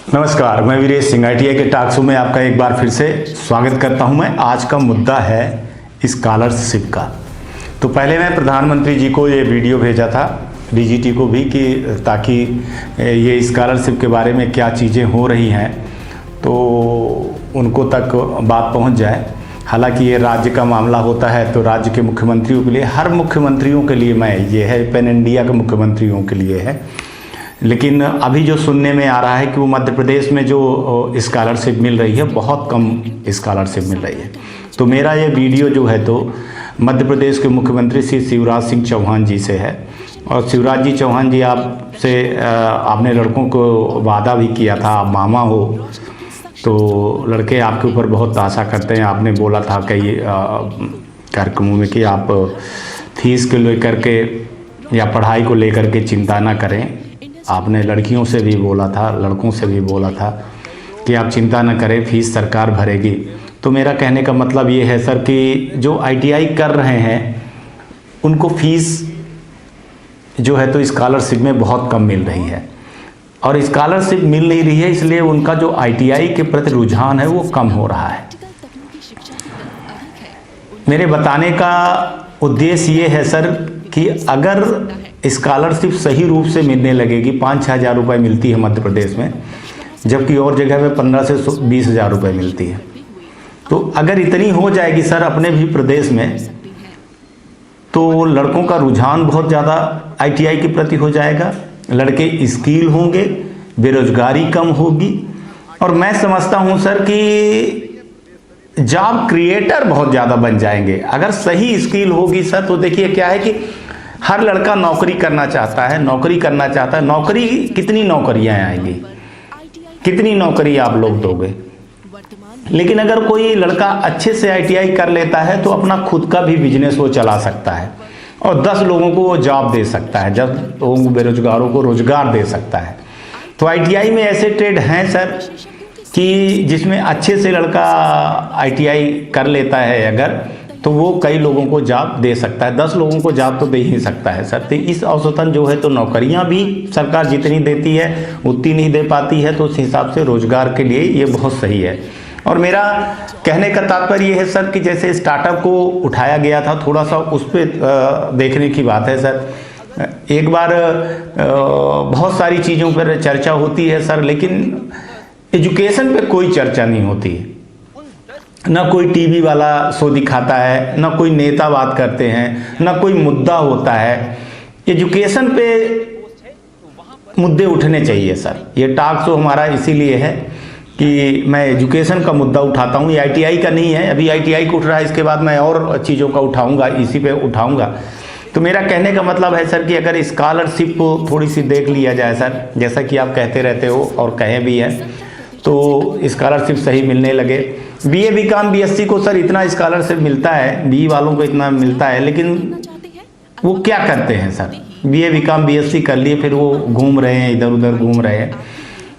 नमस्कार, मैं वीरेश सिंह ITI के टॉक शो में आपका एक बार फिर से स्वागत करता हूं। मैं आज का मुद्दा है स्कॉलरशिप का। तो पहले मैं प्रधानमंत्री जी को ये वीडियो भेजा था, DGT को भी, कि ताकि ये स्कॉलरशिप के बारे में क्या चीज़ें हो रही हैं तो उनको तक बात पहुंच जाए। हालांकि ये राज्य का मामला होता है तो राज्य के मुख्यमंत्रियों के लिए, हर मुख्यमंत्रियों के लिए मैं ये है, पैन इंडिया के मुख्यमंत्रियों के लिए है। लेकिन अभी जो सुनने में आ रहा है कि वो मध्य प्रदेश में जो स्कॉलरशिप मिल रही है, बहुत कम स्कॉलरशिप मिल रही है। तो मेरा ये वीडियो जो है तो मध्य प्रदेश के मुख्यमंत्री श्री शिवराज सिंह चौहान जी से है। और शिवराज जी चौहान जी, आपने लड़कों को वादा भी किया था, आप मामा हो तो लड़के आपके ऊपर बहुत आशा करते हैं। आपने बोला था कई कार्यक्रमों में कि आप फीस को लेकर के या पढ़ाई को लेकर के चिंता ना करें। आपने लड़कियों से भी बोला था, लड़कों से भी बोला था कि आप चिंता न करें, फीस सरकार भरेगी। तो मेरा कहने का मतलब ये है सर कि जो ITI कर रहे हैं उनको फीस जो है तो स्कॉलरशिप में बहुत कम मिल रही है। और स्कॉलरशिप मिल नहीं रही है, इसलिए उनका जो ITI के प्रति रुझान है वो कम हो रहा है। मेरे बताने का उद्देश्य ये है सर कि अगर स्कॉलरशिप सही रूप से मिलने लगेगी, 5-6 हज़ार रुपये मिलती है मध्य प्रदेश में, जबकि और जगह में 15 से 20 हज़ार रुपये मिलती है। तो अगर इतनी हो जाएगी सर अपने भी प्रदेश में, तो लड़कों का रुझान बहुत ज़्यादा ITI के प्रति हो जाएगा, लड़के स्किल होंगे, बेरोजगारी कम होगी। और मैं समझता हूँ सर कि जॉब क्रिएटर बहुत ज़्यादा बन जाएंगे अगर सही स्किल होगी सर। तो देखिए क्या है कि हर लड़का नौकरी करना चाहता है, नौकरी कितनी नौकरियां आएंगी, कितनी नौकरी आप लोग दोगे। लेकिन अगर कोई लड़का अच्छे से ITI कर लेता है तो अपना खुद का भी बिजनेस वो चला सकता है और 10 लोगों को वो जॉब दे सकता है, 10 लोगों को, बेरोजगारों को रोजगार दे सकता है। तो ITI में ऐसे ट्रेड हैं सर कि जिसमें अच्छे से लड़का ITI कर लेता है अगर, तो वो कई लोगों को जॉब दे सकता है, 10 लोगों को जॉब तो दे ही सकता है सर। तो इस औसतन जो है तो नौकरियां भी सरकार जितनी देती है उतनी नहीं दे पाती है। तो उस हिसाब से रोजगार के लिए ये बहुत सही है। और मेरा कहने का तात्पर्य ये है सर कि जैसे स्टार्टअप को उठाया गया था, थोड़ा सा उस पर देखने की बात है सर। एक बार बहुत सारी चीज़ों पर चर्चा होती है सर, लेकिन एजुकेशन पे कोई चर्चा नहीं होती है। ना कोई टीवी वाला शो दिखाता है, ना कोई नेता बात करते हैं, ना कोई मुद्दा होता है। एजुकेशन पे मुद्दे उठने चाहिए सर। ये टॉक शो हमारा इसीलिए है कि मैं एजुकेशन का मुद्दा उठाता हूँ। ये ITI का नहीं है, अभी ITI को उठ रहा है, इसके बाद मैं और चीज़ों का उठाऊँगा, इसी पे उठाऊँगा। तो मेरा कहने का मतलब है सर कि अगर स्कॉलरशिप को थोड़ी सी देख लिया जाए सर, जैसा कि आप कहते रहते हो और कहे भी हैं, तो स्कॉलरशिप सही मिलने लगे। BA BCom BSc को सर इतना स्कॉलरशिप मिलता है, BE वालों को इतना मिलता है, लेकिन वो क्या करते हैं सर? BA BCom BSc कर लिए, फिर वो घूम रहे हैं, इधर उधर घूम रहे हैं।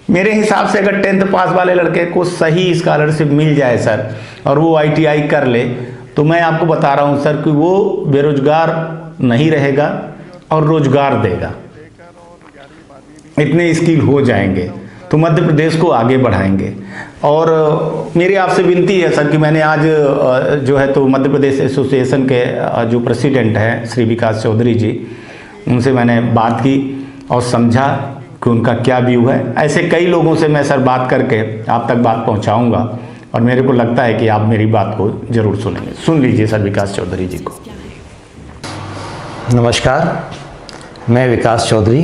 मेरे हिसाब से अगर 10th पास वाले लड़के को सही स्कॉलरशिप मिल जाए सर और वो ITI कर ले, तो मैं आपको बता रहा हूँ सर कि वो बेरोजगार नहीं रहेगा और रोजगार देगा। इतने स्किल हो जाएंगे तो मध्य प्रदेश को आगे बढ़ाएंगे। और मेरी आपसे विनती है सर कि मैंने आज जो है तो मध्य प्रदेश एसोसिएशन के जो प्रेसिडेंट हैं श्री विकास चौधरी जी, उनसे मैंने बात की और समझा कि उनका क्या व्यू है। ऐसे कई लोगों से मैं सर बात करके आप तक बात पहुंचाऊंगा और मेरे को लगता है कि आप मेरी बात को जरूर सुनेंगे। सुन लीजिए सर विकास चौधरी जी को। नमस्कार, मैं विकास चौधरी,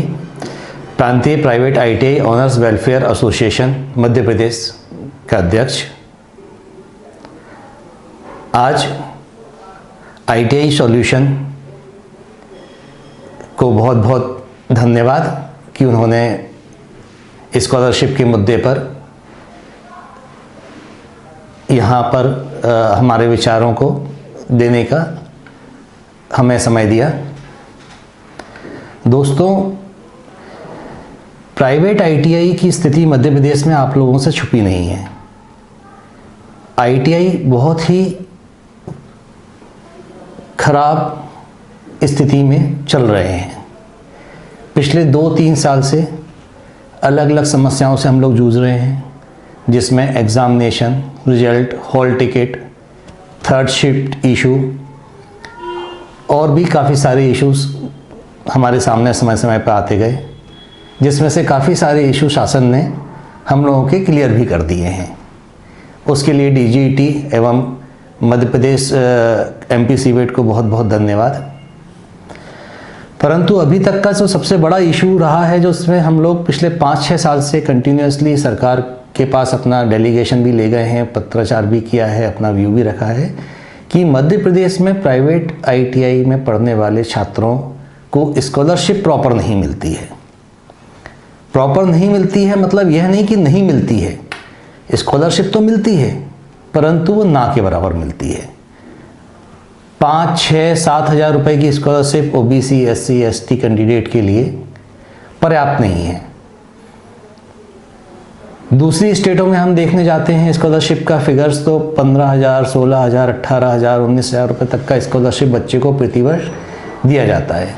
प्रांतीय private ITI owners welfare association Madhya Pradesh का अध्यक्ष। आज ITI सॉल्यूशन को बहुत बहुत धन्यवाद कि उन्होंने स्कॉलरशिप के मुद्दे पर यहाँ पर हमारे विचारों को देने का हमें समय दिया। दोस्तों, प्राइवेट ITI की स्थिति मध्य प्रदेश में आप लोगों से छुपी नहीं है। ITI बहुत ही खराब स्थिति में चल रहे हैं। पिछले 2-3 साल से अलग अलग समस्याओं से हम लोग जूझ रहे हैं, जिसमें examination, result, hall ticket, third shift issue और भी काफ़ी सारे इश्यूज़ हमारे सामने समय समय पर आते गए, जिसमें से काफ़ी सारे इशू शासन ने हम लोगों के क्लियर भी कर दिए हैं। उसके लिए डीजीईटी एवं मध्य प्रदेश एमपी सीवेट को बहुत बहुत धन्यवाद। परंतु अभी तक का जो सबसे बड़ा इशू रहा है, जो उसमें हम लोग पिछले 5-6 साल से कंटिन्यूसली सरकार के पास अपना डेलीगेशन भी ले गए हैं, पत्राचार भी किया है, अपना व्यू भी रखा है कि मध्य प्रदेश में प्राइवेट आईटीआई में पढ़ने वाले छात्रों को स्कॉलरशिप प्रॉपर नहीं मिलती है। प्रॉपर नहीं मिलती है मतलब यह नहीं कि नहीं मिलती है, स्कॉलरशिप तो मिलती है परंतु वो ना के बराबर मिलती है। 5-6-7 हज़ार रुपये की scholarship OBC, SC, ST candidate के लिए पर्याप्त नहीं है। दूसरी स्टेटों में हम देखने जाते हैं स्कॉलरशिप का फिगर्स तो 15,000, 16,000, 18,000, 19,000 रुपये तक का स्कॉलरशिप बच्चे को प्रतिवर्ष दिया जाता है।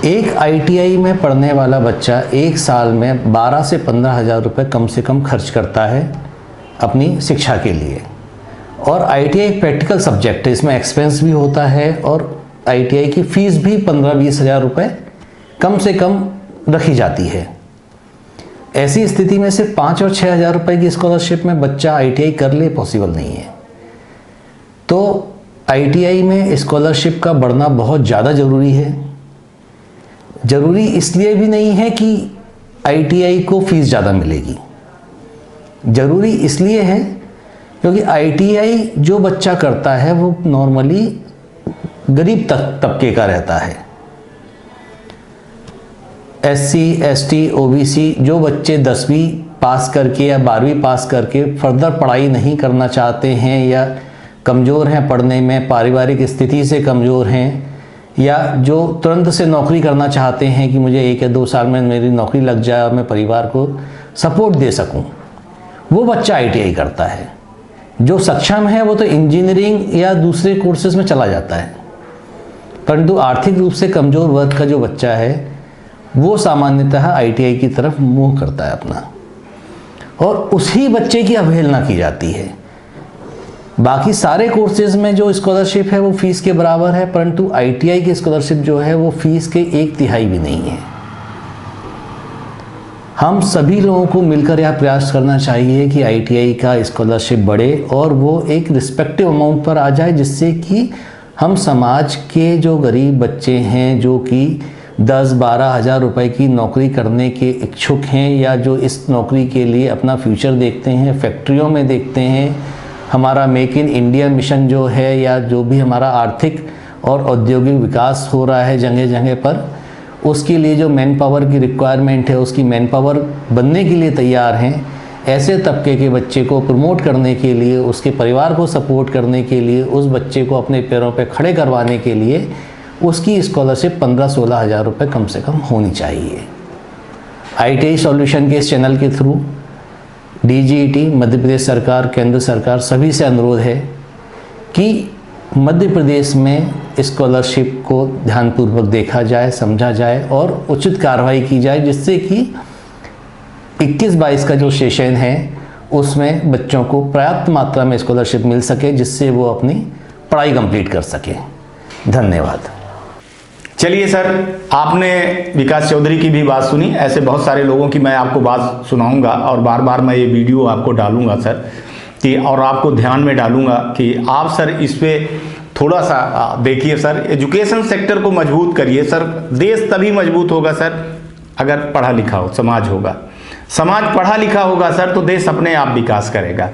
एक आईटीआई में पढ़ने वाला बच्चा एक साल में 12 से 15,000 रुपये कम से कम खर्च करता है अपनी शिक्षा के लिए। और आईटीआई एक प्रैक्टिकल सब्जेक्ट है, इसमें एक्सपेंस भी होता है और आईटीआई की फ़ीस भी 15-20 हज़ार रुपये कम से कम रखी जाती है। ऐसी स्थिति में सिर्फ 5 और 6 हज़ार रुपये की स्कॉलरशिप में बच्चा आईटीआई कर ले पॉसिबल नहीं है। तो आईटीआई में स्कॉलरशिप का बढ़ना बहुत ज़्यादा ज़रूरी है। ज़रूरी इसलिए भी नहीं है कि आईटीआई को फ़ीस ज़्यादा मिलेगी, ज़रूरी इसलिए है क्योंकि आईटीआई जो बच्चा करता है वो नॉर्मली गरीब तबके का रहता है। एससी, एसटी, ओबीसी जो बच्चे 10वीं पास करके या 12वीं पास करके फर्दर पढ़ाई नहीं करना चाहते हैं या कमज़ोर हैं पढ़ने में, पारिवारिक स्थिति से कमज़ोर हैं, या जो तुरंत से नौकरी करना चाहते हैं कि मुझे 1 या 2 साल में मेरी नौकरी लग जाए और मैं परिवार को सपोर्ट दे सकूं, वो बच्चा आईटीआई करता है। जो सक्षम है वो तो इंजीनियरिंग या दूसरे कोर्सेज में चला जाता है, परंतु आर्थिक रूप से कमज़ोर वर्ग का जो बच्चा है वो सामान्यतः आईटीआई की तरफ मुँह करता है अपना, और उसी बच्चे की अवहेलना की जाती है। बाकी सारे कोर्सेज में जो स्कॉलरशिप है वो फ़ीस के बराबर है, परंतु आईटीआई की स्कॉलरशिप जो है वो फ़ीस के 1/3 भी नहीं है। हम सभी लोगों को मिलकर यह प्रयास करना चाहिए कि आईटीआई का स्कॉलरशिप बढ़े और वो एक रिस्पेक्टिव अमाउंट पर आ जाए, जिससे कि हम समाज के जो गरीब बच्चे हैं जो कि 10-12 हज़ार रुपये की नौकरी करने के इच्छुक हैं या जो इस नौकरी के लिए अपना फ्यूचर देखते हैं, फैक्ट्रियों में देखते हैं, हमारा मेक इन इंडिया मिशन जो है या जो भी हमारा आर्थिक और औद्योगिक विकास हो रहा है जगह जगह पर, उसके लिए जो मैन पावर की रिक्वायरमेंट है उसकी मैन पावर बनने के लिए तैयार हैं। ऐसे तबके के बच्चे को प्रमोट करने के लिए, उसके परिवार को सपोर्ट करने के लिए, उस बच्चे को अपने पैरों पे खड़े करवाने के लिए उसकी स्कॉलरशिप 15-16 हज़ार रुपये कम से कम होनी चाहिए। आईटीआई सॉल्यूशन के इस चैनल के थ्रू डीजीईटी, मध्य प्रदेश सरकार, केंद्र सरकार सभी से अनुरोध है कि मध्य प्रदेश में स्कॉलरशिप को ध्यानपूर्वक देखा जाए, समझा जाए और उचित कार्रवाई की जाए, जिससे कि 21-22 का जो सेशन है उसमें बच्चों को पर्याप्त मात्रा में स्कॉलरशिप मिल सके, जिससे वो अपनी पढ़ाई कंप्लीट कर सके। धन्यवाद। चलिए सर, आपने विकास चौधरी की भी बात सुनी, ऐसे बहुत सारे लोगों की मैं आपको बात सुनाऊंगा और बार बार मैं ये वीडियो आपको डालूंगा सर, कि और आपको ध्यान में डालूंगा कि आप सर इस पे थोड़ा सा देखिए सर, एजुकेशन सेक्टर को मजबूत करिए सर। देश तभी मजबूत होगा सर अगर पढ़ा लिखा हो समाज होगा, समाज पढ़ा लिखा होगा सर तो देश अपने आप विकास करेगा।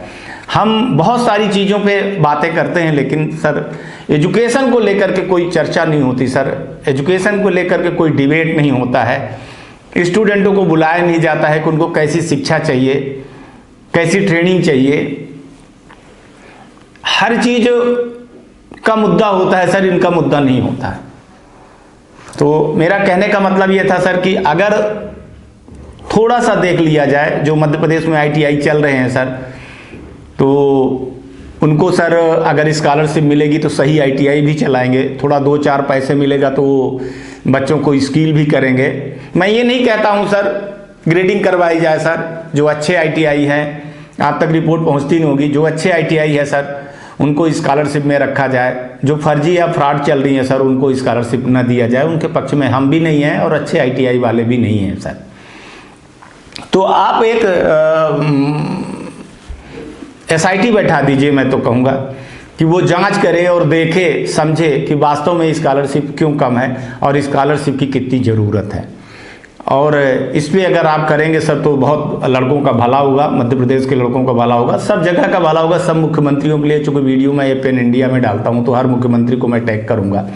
हम बहुत सारी चीज़ों पे बातें करते हैं लेकिन सर एजुकेशन को लेकर के कोई चर्चा नहीं होती सर, एजुकेशन को लेकर के कोई डिबेट नहीं होता है। स्टूडेंटों को बुलाया नहीं जाता है कि उनको कैसी शिक्षा चाहिए, कैसी ट्रेनिंग चाहिए, हर चीज़ का मुद्दा होता है सर, इनका मुद्दा नहीं होता है। तो मेरा कहने का मतलब ये था सर कि अगर थोड़ा सा देख लिया जाए, जो मध्य प्रदेश में आईटीआई चल रहे हैं सर, तो उनको सर अगर स्कॉलरशिप मिलेगी तो सही आईटीआई भी चलाएंगे, थोड़ा 2-4 पैसे मिलेगा तो बच्चों को स्किल भी करेंगे। मैं ये नहीं कहता हूँ सर ग्रेडिंग करवाई जाए सर, जो अच्छे ITI हैं, आप तक रिपोर्ट पहुंचती नहीं होगी, जो अच्छे ITI है सर उनको स्कॉलरशिप में रखा जाए, जो फर्जी या फ्रॉड चल रही है सर उनको स्कॉलरशिप ना दिया जाए, उनके पक्ष में हम भी नहीं हैं और अच्छे ITI वाले भी नहीं हैं सर। तो आप एक SIT बैठा दीजिए, मैं तो कहूँगा कि वो जांच करे और देखे समझे कि वास्तव में स्कॉलरशिप क्यों कम है और स्कॉलरशिप की कितनी ज़रूरत है। और इस पर अगर आप करेंगे सर तो बहुत लड़कों का भला होगा, मध्य प्रदेश के लड़कों का भला होगा, सब जगह का भला होगा, सब मुख्यमंत्रियों के लिए। चूँकि वीडियो मैं ये पेन इंडिया में डालता हूँ तो हर मुख्यमंत्री को मैं टैग करूँगा,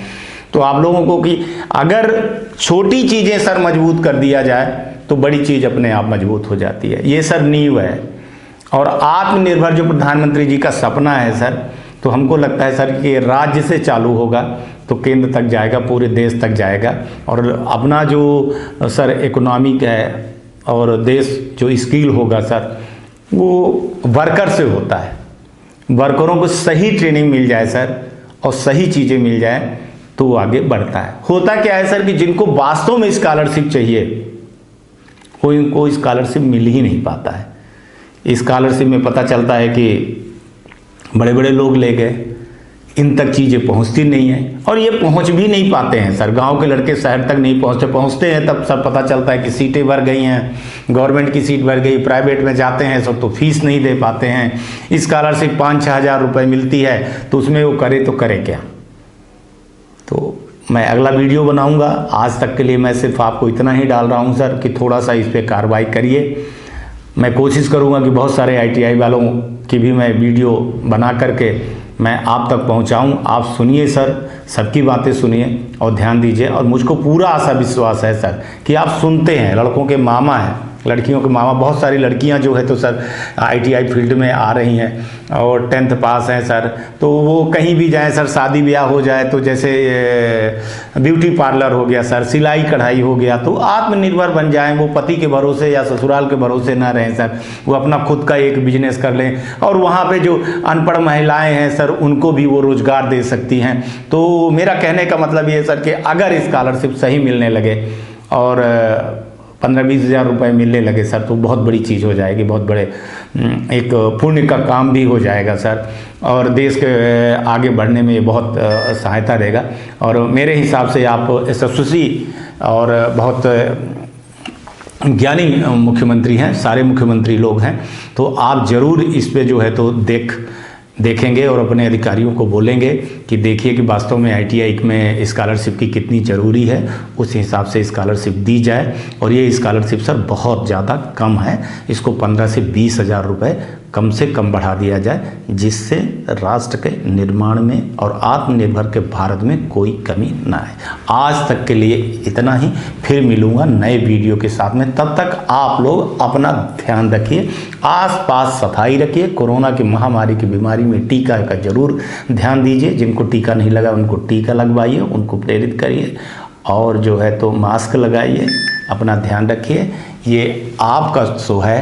तो आप लोगों को कि अगर छोटी चीज़ें सर मजबूत कर दिया जाए तो बड़ी चीज़ अपने आप मजबूत हो जाती है। ये सर नींव है। और आत्मनिर्भर जो प्रधानमंत्री जी का सपना है सर, तो हमको लगता है सर कि राज्य से चालू होगा तो केंद्र तक जाएगा, पूरे देश तक जाएगा। और अपना जो सर इकोनॉमिक है और देश जो स्किल होगा सर वो वर्कर से होता है। वर्करों को सही ट्रेनिंग मिल जाए सर और सही चीज़ें मिल जाए तो वो आगे बढ़ता है। होता क्या है सर कि जिनको वास्तव में स्कॉलरशिप चाहिए कोई उनको स्कॉलरशिप मिल ही नहीं पाता है। स्कॉलरशिप में पता चलता है कि बड़े बड़े लोग ले गए, इन तक चीज़ें पहुंचती नहीं हैं और ये पहुंच भी नहीं पाते हैं सर। गांव के लड़के शहर तक नहीं पहुंचते हैं तब सब पता चलता है कि सीटें भर गई हैं, गवर्नमेंट की सीट भर गई, प्राइवेट में जाते हैं सब तो फीस नहीं दे पाते हैं। स्कॉलरशिप 5-6 हज़ार रुपये मिलती है तो उसमें वो करे तो करे क्या। तो मैं अगला वीडियो बनाऊंगा, आज तक के लिए मैं सिर्फ आपको इतना ही डाल रहा हूं सर कि थोड़ा सा इस पर कार्रवाई करिए। मैं कोशिश करूंगा कि बहुत सारे ITI वालों की भी मैं वीडियो बना करके मैं आप तक पहुंचाऊं। आप सुनिए सर, सबकी बातें सुनिए और ध्यान दीजिए। और मुझको पूरा आशा विश्वास है सर कि आप सुनते हैं, लड़कों के मामा हैं, लड़कियों के मामा, बहुत सारी लड़कियां जो है तो सर ITI फील्ड में आ रही हैं और 10th पास हैं सर। तो वो कहीं भी जाएं सर, शादी ब्याह हो जाए तो जैसे ब्यूटी पार्लर हो गया सर, सिलाई कढ़ाई हो गया, तो आत्मनिर्भर बन जाएं। वो पति के भरोसे या ससुराल के भरोसे ना रहें सर, वो अपना खुद का एक बिजनेस कर लें। और वहाँ पे जो अनपढ़ महिलाएं हैं सर उनको भी वो रोजगार दे सकती हैं। तो मेरा कहने का मतलब ये है सर कि अगर स्कॉलरशिप सही मिलने लगे और 15-20 हज़ार रुपये मिलने लगे सर तो बहुत बड़ी चीज़ हो जाएगी, बहुत बड़े एक पुण्य का काम भी हो जाएगा सर और देश के आगे बढ़ने में ये बहुत सहायता देगा। और मेरे हिसाब से आप यशस्वी और बहुत ज्ञानी मुख्यमंत्री हैं, सारे मुख्यमंत्री लोग हैं, तो आप ज़रूर इस पे जो है तो देखेंगे और अपने अधिकारियों को बोलेंगे कि देखिए कि वास्तव में ITI में स्कॉलरशिप की कितनी ज़रूरी है, उस हिसाब से स्कॉलरशिप दी जाए। और ये स्कॉलरशिप सर बहुत ज़्यादा कम है, इसको 15 से 20 हज़ार रुपये कम से कम बढ़ा दिया जाए, जिससे राष्ट्र के निर्माण में और आत्मनिर्भर के भारत में कोई कमी ना आए। आज तक के लिए इतना ही, फिर मिलूँगा नए वीडियो के साथ में। तब तक आप लोग अपना ध्यान रखिए, आसपास सफाई रखिए, कोरोना की महामारी की बीमारी में टीका का जरूर ध्यान दीजिए। जिनको टीका नहीं लगा उनको टीका लगवाइए, उनको प्रेरित करिए और जो है तो मास्क लगाइए, अपना ध्यान रखिए। ये आपका शो है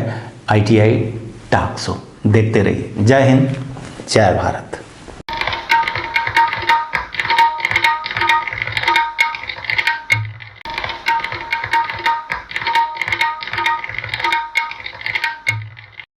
ITI टॉक शो, देखते रहिए। जय हिंद, जय भारत।